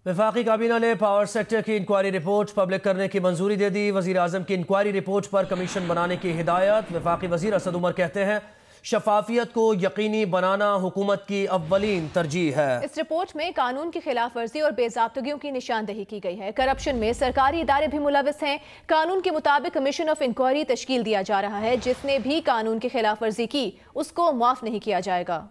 वफाकी काबीना ने पावर सेक्टर की इंक्वायरी रिपोर्ट पब्लिक करने की मंजूरी दे दी। वजीर आजम की इंक्वायरी रिपोर्ट पर कमीशन बनाने की हिदायत। वफाकी वजीर असद उमर कहते हैं शफाफियत को यकीनी बनाना हुकूमत की अव्वलीन तरजीह है। इस रिपोर्ट में कानून की खिलाफ वर्जी और बेज़ाब्तगियों की निशानदही की गई है। करप्शन में सरकारी इदारे भी मुलविस हैं। कानून के मुताबिक कमीशन ऑफ इंक्वायरी तश्कील दिया जा रहा है। जिसने भी कानून की खिलाफ वर्जी की उसको माफ नहीं किया जाएगा।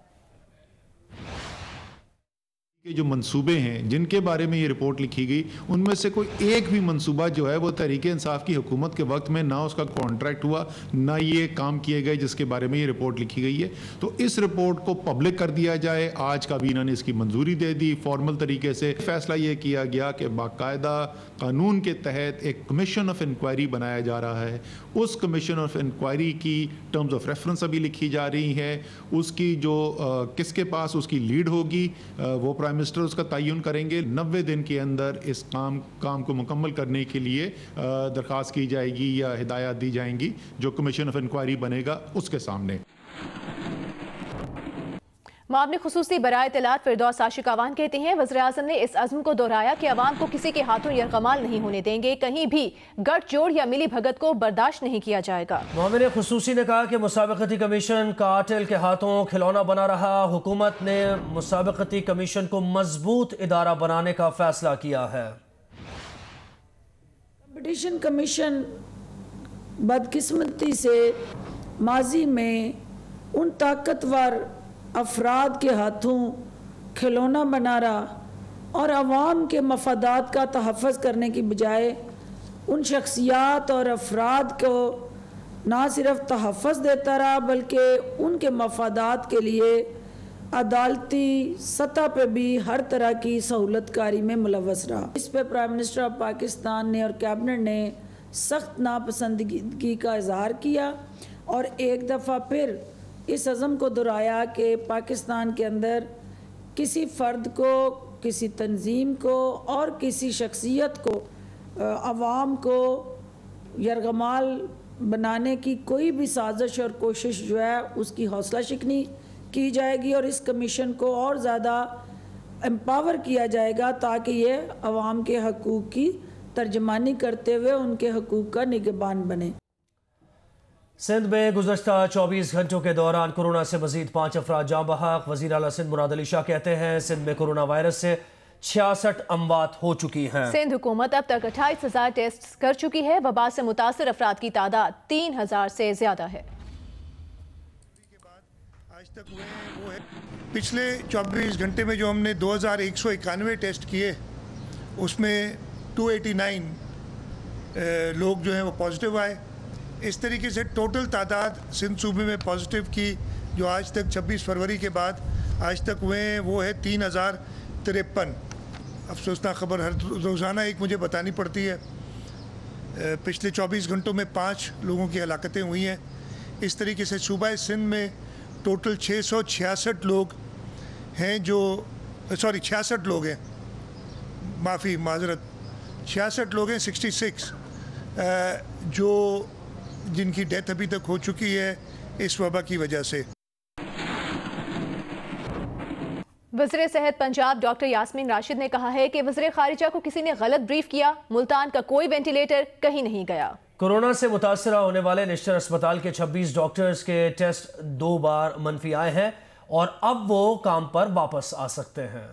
के जो मंसूबे हैं जिनके बारे में ये रिपोर्ट लिखी गई, उनमें से कोई एक भी मंसूबा जो है वो तहरीके इंसाफ की हुकूमत के वक्त में ना उसका कॉन्ट्रैक्ट हुआ, ना ये काम किए गए जिसके बारे में ये रिपोर्ट लिखी गई है। तो इस रिपोर्ट को पब्लिक कर दिया जाए। आज काबीना ने इसकी मंजूरी दे दी। फॉर्मल तरीके से फैसला ये किया गया कि बाकायदा कानून के तहत एक कमीशन ऑफ इंक्वायरी बनाया जा रहा है। उस कमीशन ऑफ इंक्वायरी की टर्म्स ऑफ रेफरेंस अभी लिखी जा रही है। उसकी जो किसके पास उसकी लीड होगी वो प्राइम मिनिस्टर उसका तयन करेंगे। 90 दिन के अंदर इस काम को मुकम्मल करने के लिए दरख्वास्त की जाएगी या हिदायत दी जाएंगी जो कमीशन ऑफ इंक्वायरी बनेगा उसके सामने। मामले खुसूसी बराए इत्तलात फिरदौस आशिक अवान कहती हैं वज़ीर आज़म ने इस अज़्म को दोहराया कि अवाम को किसी के हाथों यरगमाल नहीं होने देंगे। कहीं भी गठजोड़ या मिली भगत को बर्दाश्त नहीं किया जाएगा। मोमिन खुसूसी ने कहा कि मुसाबकती कमीशन कातिल के हाथों खिलौना बना रहा। हुकूमत ने मुसाबकती कमीशन को मजबूत इदारा बनाने का फैसला किया है। कंपटीशन कमीशन बदकिस्मती से माजी में उन ताकतवर अफराद के हाथों खिलौना बना रहा और अवाम के मफादात का तहफ़्फ़ुज़ करने की बजाय उन शख्सियात और अफराद को ना सिर्फ तहफ़्फ़ुज़ देता रहा बल्कि उनके मफादात के लिए अदालती सतह पे भी हर तरह की सहूलतकारी में मुलव्वस रहा। इस पे प्राइम मिनिस्टर ऑफ पाकिस्तान ने और कैबिनेट ने सख्त नापसंदगी का इजहार किया और एक दफ़ा फिर इस अज़म को दोहराया कि पाकिस्तान के अंदर किसी फ़र्द को, किसी तंजीम को और किसी शख्सियत को अवाम को यरगमाल बनाने की कोई भी साजिश और कोशिश जो है उसकी हौसला शिकनी की जाएगी और इस कमीशन को और ज़्यादा एम्पावर किया जाएगा ताकि ये अवाम के हकूक़ की तर्जमानी करते हुए उनके हकूक़ का निगहबान बने। सिंध में गुज़श्ता 24 घंटों के दौरान कोरोना से मजीद 5 अफराद जाँ बहक। वज़ीर आला सिंध मुराद अली शाह कहते हैं सिंध में कोरोना वायरस से 66 अमवात हो चुकी हैं। सिंध हुकूमत अब तक 28,000 टेस्ट कर चुकी है। वबा से मुतासर अफराद की तादाद 3,000 से ज़्यादा है। आज तक वो है पिछले 24 घंटे में जो हमने 2191 टेस्ट किए उसमें 289 लोग जो हैं वो पॉजिटिव आए। इस तरीके से टोटल तादाद सिंध सूबे में पॉजिटिव की जो आज तक 26 फरवरी के बाद आज तक हुए हैं वो है 3053। अफसोसनाक खबर हर रोज़ाना एक मुझे बतानी पड़ती है। पिछले 24 घंटों में 5 लोगों की हलाकतें हुई हैं। इस तरीके से सूबा सिंध में टोटल 666 लोग हैं जो 66 लोग हैं, माजरत 66 लोग हैं 66 जो जिनकी डेथ अभी तक हो चुकी है इस वबा की वजह से। वज़ीर सेहत पंजाब डॉक्टर यास्मीन राशिद ने कहा है कि वज़ीर खारिजा को किसी ने गलत ब्रीफ किया। मुल्तान का कोई वेंटिलेटर कहीं नहीं गया। कोरोना से मुतासरा होने वाले निश्तर अस्पताल के 26 डॉक्टर्स के टेस्ट 2 बार मनफी आए हैं और अब वो काम पर वापस आ सकते हैं।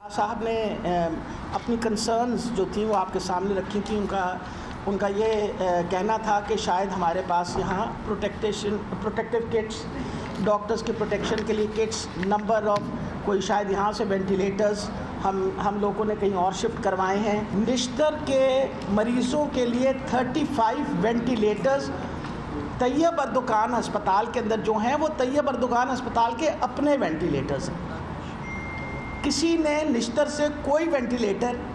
साहब ने अपनी कंसर्न्स जो थी वो आपके सामने रखी थी। उनका ये कहना था कि शायद हमारे पास यहाँ प्रोटेक्टिव किट्स, डॉक्टर्स के प्रोटेक्शन के लिए किट्स, नंबर ऑफ कोई शायद यहाँ से वेंटिलेटर्स हम लोगों ने कहीं और शिफ्ट करवाए हैं। निश्तर के मरीज़ों के लिए 35 वेंटिलेटर्स तैयब अर्दुकान अस्पताल के अंदर जो हैं वो तैयब अर्दुकान अस्पताल के अपने वेंटिलेटर्स हैं। किसी ने निश्तर से कोई वेंटिलेटर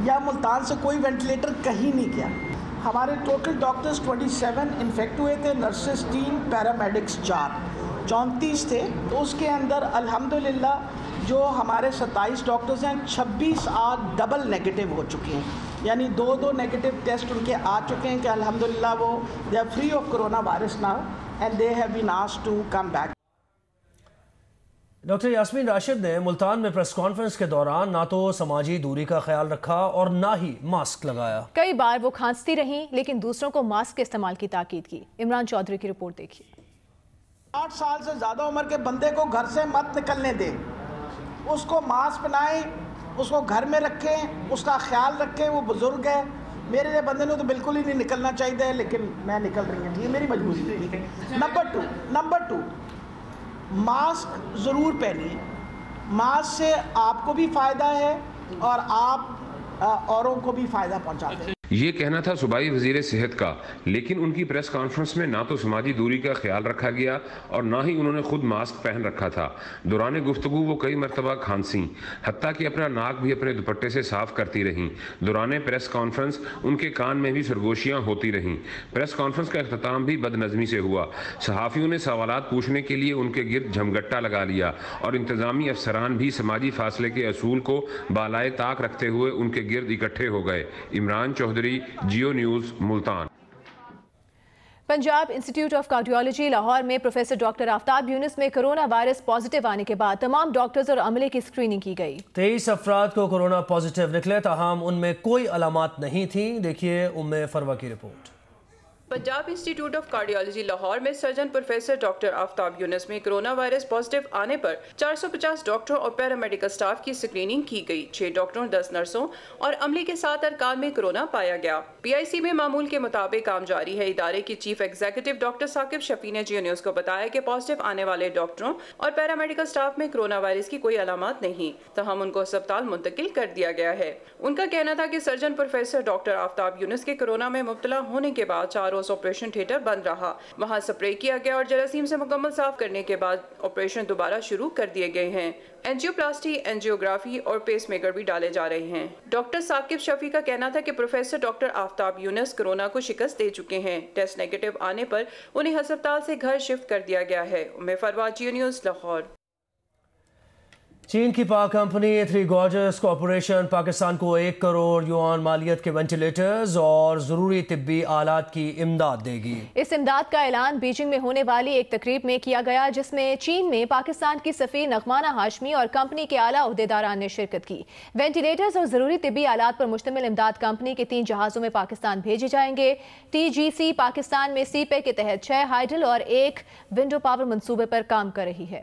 या मुल्तान से कोई वेंटिलेटर कहीं नहीं किया। हमारे टोटल डॉक्टर्स 27 इन्फेक्ट हुए थे, नर्सेस 3, पैरामेडिक्स 4, 34 थे। तो उसके अंदर अल्हम्दुलिल्लाह जो हमारे 27 डॉक्टर्स हैं 26 आज डबल नेगेटिव हो चुके हैं, यानी 2 नेगेटिव टेस्ट उनके आ चुके हैं कि अल्हम्दुलिल्लाह वो they are free of corona virus now and they have been asked to come back. Doctor Yasmin Rashid نے ملتان میں پریس کانفرنس کے دوران نہ تو سماجی دوری کا خیال رکھا اور نہ ہی ماسک لگایا. کئی بار وہ کھانستی رہیں لیکن دوسروں کو ماسک کے استعمال کی تاکید کی. عمران چودھری کی رپورٹ دیکھیے. 8 سال سے زیادہ عمر کے بندے کو گھر سے مت نکلنے دیں، اس کو ماسک پہنائیں، اس کو گھر میں رکھیں، اس کا خیال رکھیں. وہ بزرگ ہے، میرے لیے بندے نے تو بالکل ہی نہیں نکلنا چاہیے لیکن میں نکل رہی ہوں، ٹھیک ہے، میری مجبوری ہے. نمبر 2 ماسک ضرور پہنیے. ماسک سے آپ کو بھی فائدہ ہے اور آپ اوروں کو بھی فائدہ پہنچاتے ہیں. یہ کہنا تھا صوبائی وزیر صحت کا، لیکن ان کی پریس کانفرنس میں نہ تو سماجی دوری کا خیال رکھا گیا اور نہ ہی انہوں نے خود ماسک پہن رکھا تھا. دوران گفتگو وہ کئی مرتبہ کھانسیں، حتیٰ کہ اپنا ناک بھی اپنے دوپٹے سے صاف کرتی رہیں. دوران پریس کانفرنس ان کے کان میں بھی سرگوشیاں ہوتی رہیں. پریس کانفرنس کا اختتام بھی بد نظمی سے ہوا. صحافیوں نے سوالات پوچھنے کے لیے ان کے گرد جھمگٹا لگا لیا اور انتظامی افسران بھی سماجی فاصلے کے اصول کو بالائے طاق رکھتے ہوئے ان کے گرد اکٹھے ہو گئے. Imran Chaudhry, Geo News, Multan. Punjab institute of cardiology Lahore میں پروفیسر ڈاکٹر آفتاب یونس میں کرونا وائرس پازیٹیو آنے کے بعد تمام ڈاکٹرز اور عملے کی اسکریننگ کی گئی. 23 افراد کو کرونا پازیٹیو نکلے، تاہم ان میں کوئی علامات نہیں تھیں. دیکھیے ام فروہ کی report. Punjab institute of cardiology Lahore میں سرجن پروفیسر ڈاکٹر آفتاب یونس میں کرونا وائرس پازیٹیو آنے پر 450 ڈاکٹروں اور پیرامیڈیکل سٹاف کی اسکریننگ کی گئی. 6 ڈاکٹروں، 10 نرسوں اور عملے کے 7 ارکان میں کرونا پایا گیا. پی آئی سی میں معمول کے مطابق کام جاری ہے. ادارے کی چیف ایگزیکٹو ڈاکٹر ثاقب شفیع نے جیو نیوز کو بتایا کہ پازیٹیو آنے والے ڈاکٹروں اور پیرامیڈیکل سٹاف میں کرونا وائرس کی کوئی علامات نہیں، تاہم ان کو اسپتال منتقل کر دیا گیا ہے. ان کا کہنا تھا کہ سرجن پروفیسر ڈاکٹر آفتاب یونس کے کرونا میں مبتلا ہونے کے بعد 4 روز آپریشن تھیٹر بند رہا. وہاں سپرے کیا گیا اور جراثیم سے مکمل صاف کرنے کے بعد آپریشن دوبارہ شروع کر دیے گئے ہیں. اینجیوپلاسٹی، اینجیوگرافی اور پیس میکر بھی ڈالے جا رہے ہیں. ڈاکٹر ثاقب شفیع کا کہنا تھا کہ پروفیسر ڈاکٹر آفتاب یونس کرونا کو شکست دے چکے ہیں. ٹیسٹ نیگیٹو آنے پر انہیں ہسپتال سے گھر شفٹ کر دیا گیا ہے. ام فروہ، جیو نیوز، لاہور. چین کی پاک کمپنی 3 گارجس کارپوریشن پاکستان کو 1 کروڑ یوان مالیت کے وینٹیلیٹرز اور ضروری طبی آلات کی امداد دے گی. اس امداد کا اعلان بیجنگ میں ہونے والی ایک تقریب میں کیا گیا جس میں چین میں پاکستان کی سفیر نغمانہ ہاشمی اور کمپنی کے اعلیٰ عہدیداران نے شرکت کی. وینٹیلیٹرز اور ضروری طبی آلات پر مشتمل امداد کمپنی کے 3 جہازوں میں پاکستان بھیجے جائیں گے. ٹی جی سی پاکستان میں سی پے کے تحت 6 ہائیڈل اور 1 ونڈو پاور منصوبے پر کام کر رہی ہے.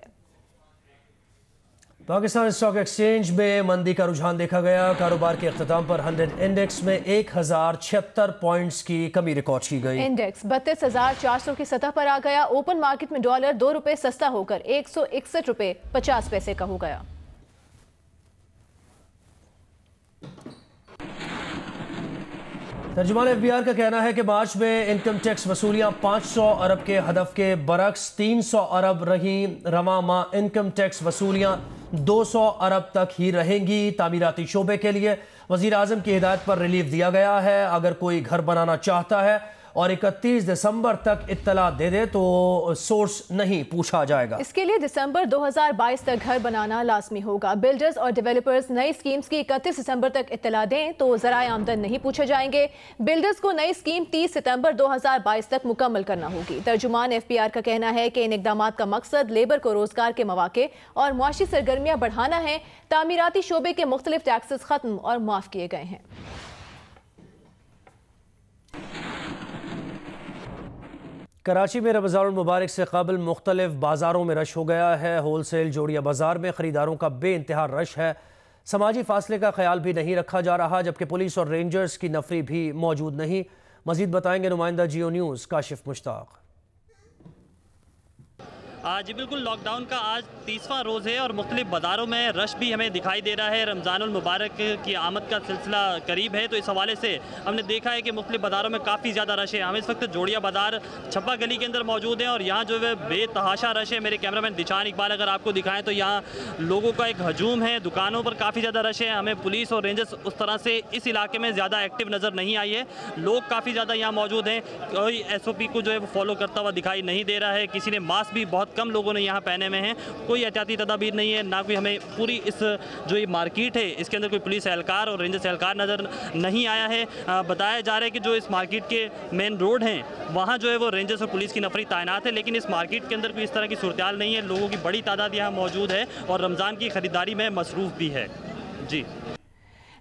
پاکستان اسٹاک ایکسچینج میں مندی کا رجحان دیکھا گیا. کاروبار کے اختتام پر 100 انڈیکس میں 1076 پوائنٹس کی کمی ریکارڈ کی گئی. انڈیکس 32,400 کی سطح پر آ گیا. اوپن مارکیٹ میں ڈالر 2 روپے سستا ہو کر 161 روپے 50 پیسے کا ہو گیا. ترجمان ایف بی آر کا کہنا ہے کہ مارچ میں انکم ٹیکس وصولیاں 500 ارب کے ہدف کے برعکس 300 ارب رہیں. رواں ماہ انکم ٹیکس وصولیاں 200 ارب تک ہی رہیں گی. تعمیراتی شعبے کے لیے وزیر اعظم کی ہدایت پر ریلیف دیا گیا ہے. اگر کوئی گھر بنانا چاہتا ہے اور 31 دسمبر تک اطلاع دے دے تو سورس نہیں پوچھا جائے گا. اس کے لیے دسمبر 2022 تک گھر بنانا لازمی ہوگا. بلڈرز اور ڈیولپرز نئی سکیمز کی 31 دسمبر تک اطلاع دیں تو ذرائع آمدن نہیں پوچھے جائیں گے. بلڈرز کو نئی سکیم 30 ستمبر 2022 تک مکمل کرنا ہوگی. ترجمان ایف بی آر کا کہنا ہے کہ ان اقدامات کا مقصد لیبر کو روزگار کے مواقع اور معاشی سرگرمیاں بڑھانا ہے. تعمیراتی شعبے کے مختلف ٹیکسز ختم اور معاف کیے گئے ہیں. کراچی میں رمضان المبارک سے قبل مختلف بازاروں میں رش ہو گیا ہے. ہول سیل جوڑیا بازار میں خریداروں کا بے انتہا رش ہے. سماجی فاصلے کا خیال بھی نہیں رکھا جا رہا، جبکہ پولیس اور رینجرز کی نفری بھی موجود نہیں. مزید بتائیں گے نمائندہ جیو نیوز کاشف مشتاق. جی بالکل، لاک ڈاؤن کا آج 30واں روز ہے اور مختلف بازاروں میں رش بھی ہمیں دکھائی دے رہا ہے. رمضان المبارک کی آمد کا سلسلہ قریب ہے تو اس حوالے سے ہم نے دیکھا ہے کہ مختلف بازاروں میں کافی زیادہ رش ہے. ہم اس وقت جوڑیا بازار چھپا گلی کے اندر موجود ہیں اور یہاں جو ہے بے تحاشا رش ہے. میرے کیمرہ مین دشان اقبال اگر آپ کو دکھائیں تو یہاں لوگوں کا ایک ہجوم ہے. دکانوں پر کافی زیادہ رش ہے. ہمیں پولیس اور رینجرز اس طرح سے اس علاقے میں زیادہ ایکٹیو نظر نہیں آئی ہے. لوگ کافی زیادہ یہاں موجود ہیں. کوئی ایس او پی کو جو ہے وہ فالو کرتا ہوا دکھائی نہیں دے رہا ہے. کسی نے ماسک بھی بہت कम लोगों ने यहाँ पहने हुए हैं। कोई एहतियाती तदाबीर नहीं है, ना कोई हमें पूरी इस जो ये मार्केट है इसके अंदर कोई पुलिस एहलकार और रेंजर्स एहलकार नज़र नहीं आया है। बताया जा रहा है कि जो इस मार्केट के मेन रोड हैं वहाँ जो है वो रेंजर्स और पुलिस की नफरी तैनात है, लेकिन इस मार्केट के अंदर कोई इस तरह की सूरत-ए-हाल नहीं है। लोगों की बड़ी तादाद यहाँ मौजूद है और रमज़ान की ख़रीदारी में मसरूफ़ भी है। जी।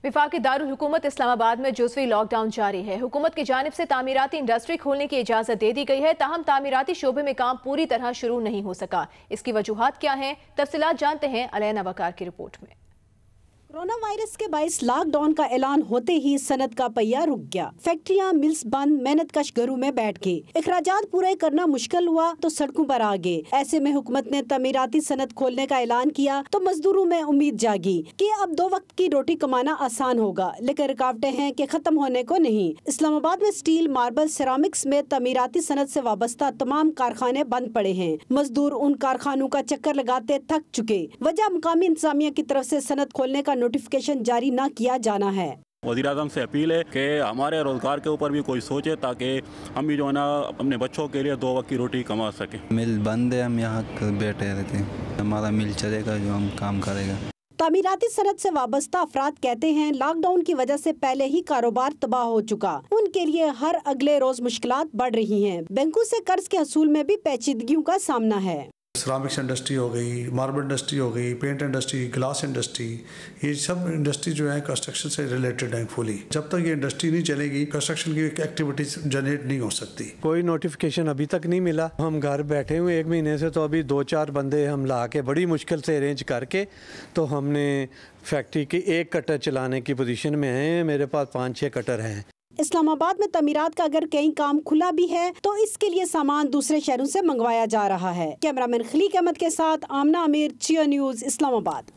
वफाकी दारुल हुकूमत इस्लामाबाद में जुज़वी लॉकडाउन जारी है। हुकूमत की जानिब से तामीराती इंडस्ट्री खोलने की इजाज़त दे दी गई है, ताहम तामीराती शोबे में काम पूरी तरह शुरू नहीं हो सका। इसकी वजूहात क्या हैं, तफसीलात जानते हैं अलैना वकार की रिपोर्ट में। कोरोना वायरस के बायस लॉकडाउन का ऐलान होते ही सनत का पहिया रुक गया। फैक्ट्रियां, मिल्स बंद, मेहनत कश घरों में बैठ गए, अखराजात पूरे करना मुश्किल हुआ तो सड़कों पर आ गए। ऐसे में हुकूमत ने तमीराती सनत खोलने का ऐलान किया तो मजदूरों में उम्मीद जागी कि अब 2 वक्त की रोटी कमाना आसान होगा, लेकिन रुकावटें हैं कि खत्म होने को नहीं। इस्लामाबाद में स्टील, मार्बल, सेरामिक्स में तमीराती सनत से वाबस्ता तमाम कारखाने बंद पड़े हैं। मजदूर उन कारखानों का चक्कर लगाते थक चुके। वजह मुकामी इंतजामिया की तरफ से सनत खोलने का नोटिफिकेशन जारी न किया जाना है। वज़ीर आज़म से अपील है कि हमारे रोज़गार के ऊपर भी कोई सोचे, ताकि हम भी जो है ना अपने बच्चों के लिए 2 वक्त की रोटी कमा सकें। मिल बंद है, हम यहाँ बैठे रहते हैं, हमारा मिल चलेगा जो हम काम करेगा। तामीराती सनत से वाबस्ता अफराद कहते हैं लॉकडाउन की वजह से पहले ही कारोबार तबाह हो चुका। उनके लिए हर अगले रोज मुश्किलात बढ़ रही हैं। बैंकों से कर्ज के हसूल में भी पेचीदगियों का सामना है। सिरामिक्स इंडस्ट्री हो गई, मार्बल इंडस्ट्री हो गई, पेंट इंडस्ट्री, ग्लास इंडस्ट्री, ये सब इंडस्ट्री जो है कंस्ट्रक्शन से रिलेटेड है फुली। जब तक ये इंडस्ट्री नहीं चलेगी कंस्ट्रक्शन की एक्टिविटीज जनरेट नहीं हो सकती। कोई नोटिफिकेशन अभी तक नहीं मिला। हम घर बैठे हुए 1 महीने से, तो अभी 2-4 बंदे हम ला के बड़ी मुश्किल से अरेंज करके तो हमने फैक्ट्री की 1 कटर चलाने की पोजीशन में हैं। मेरे पास 5-6 कटर हैं। इस्लामाबाद में तमीरात का अगर कहीं काम खुला भी है तो इसके लिए सामान दूसरे शहरों से मंगवाया जा रहा है। कैमरामैन खलीक अहमद के साथ आमना आमिर, जियो न्यूज़, इस्लामाबाद।